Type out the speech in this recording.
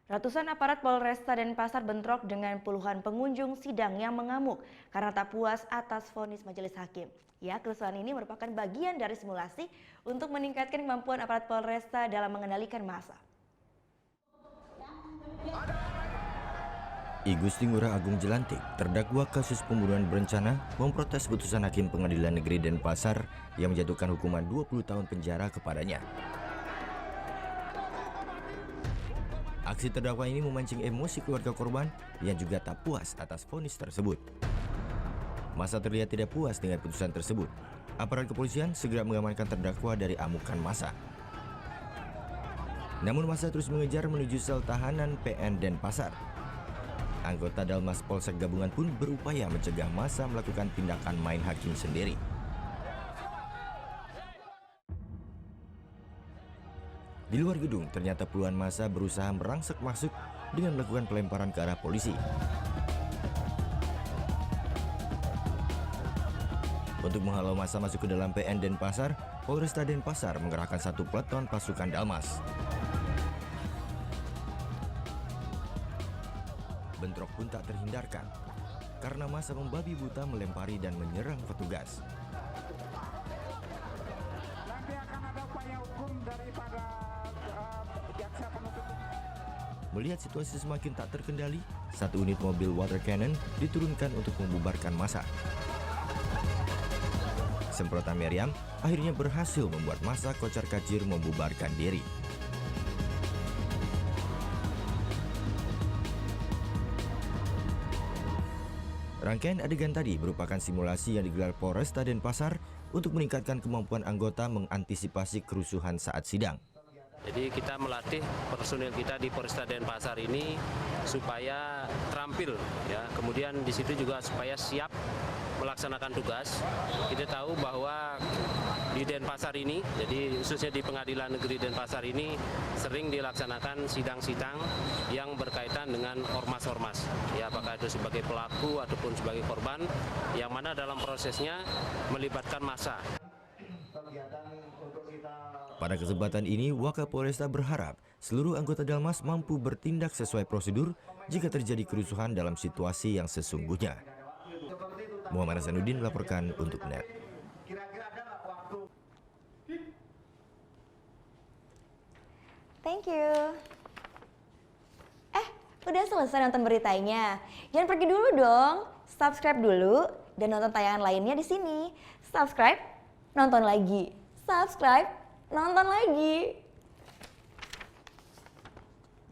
Ratusan aparat Polresta Denpasar bentrok dengan puluhan pengunjung sidang yang mengamuk karena tak puas atas vonis majelis hakim. Ya, kerusuhan ini merupakan bagian dari simulasi untuk meningkatkan kemampuan aparat Polresta dalam mengendalikan massa. I Gusti Ngurah Agung Jelantik, terdakwa kasus pembunuhan berencana, memprotes putusan Hakim Pengadilan Negeri Denpasar yang menjatuhkan hukuman 20 tahun penjara kepadanya. Aksi terdakwa ini memancing emosi keluarga korban yang juga tak puas atas vonis tersebut. Massa terlihat tidak puas dengan putusan tersebut. Aparat kepolisian segera mengamankan terdakwa dari amukan massa. Namun massa terus mengejar menuju sel tahanan PN Denpasar. Anggota Dalmas Polsek Gabungan pun berupaya mencegah massa melakukan tindakan main hakim sendiri. Di luar gedung, ternyata puluhan massa berusaha merangsek masuk dengan melakukan pelemparan ke arah polisi. Untuk menghalau massa masuk ke dalam PN Denpasar, Polresta Denpasar mengerahkan satu peleton pasukan Dalmas. Bentrok pun tak terhindarkan, karena massa membabi buta melempari dan menyerang petugas. Nanti akan ada upaya hukum daripada jaksa penuntut. Melihat situasi semakin tak terkendali, satu unit mobil water cannon diturunkan untuk membubarkan massa. Semprotan meriam akhirnya berhasil membuat massa kocar-kacir membubarkan diri. Rangkaian adegan tadi merupakan simulasi yang digelar Polresta Denpasar untuk meningkatkan kemampuan anggota mengantisipasi kerusuhan saat sidang. Jadi kita melatih personil kita di Polresta Denpasar ini supaya terampil, ya. Kemudian di situ juga supaya siap melaksanakan tugas. Kita tahu bahwa di Denpasar ini, jadi khususnya di Pengadilan Negeri Denpasar ini sering dilaksanakan sidang-sidang yang berkaitan dengan ormas-ormas. Ya, apakah itu sebagai pelaku ataupun sebagai korban, yang mana dalam prosesnya melibatkan massa. Pada kesempatan ini, Wakapolresta berharap seluruh anggota Dalmas mampu bertindak sesuai prosedur jika terjadi kerusuhan dalam situasi yang sesungguhnya. Muhammad Hasanuddin melaporkan untuk NET. Thank you. Udah selesai nonton beritanya? Jangan pergi dulu dong. Subscribe dulu dan nonton tayangan lainnya di sini. Subscribe, nonton lagi. Subscribe, nonton lagi.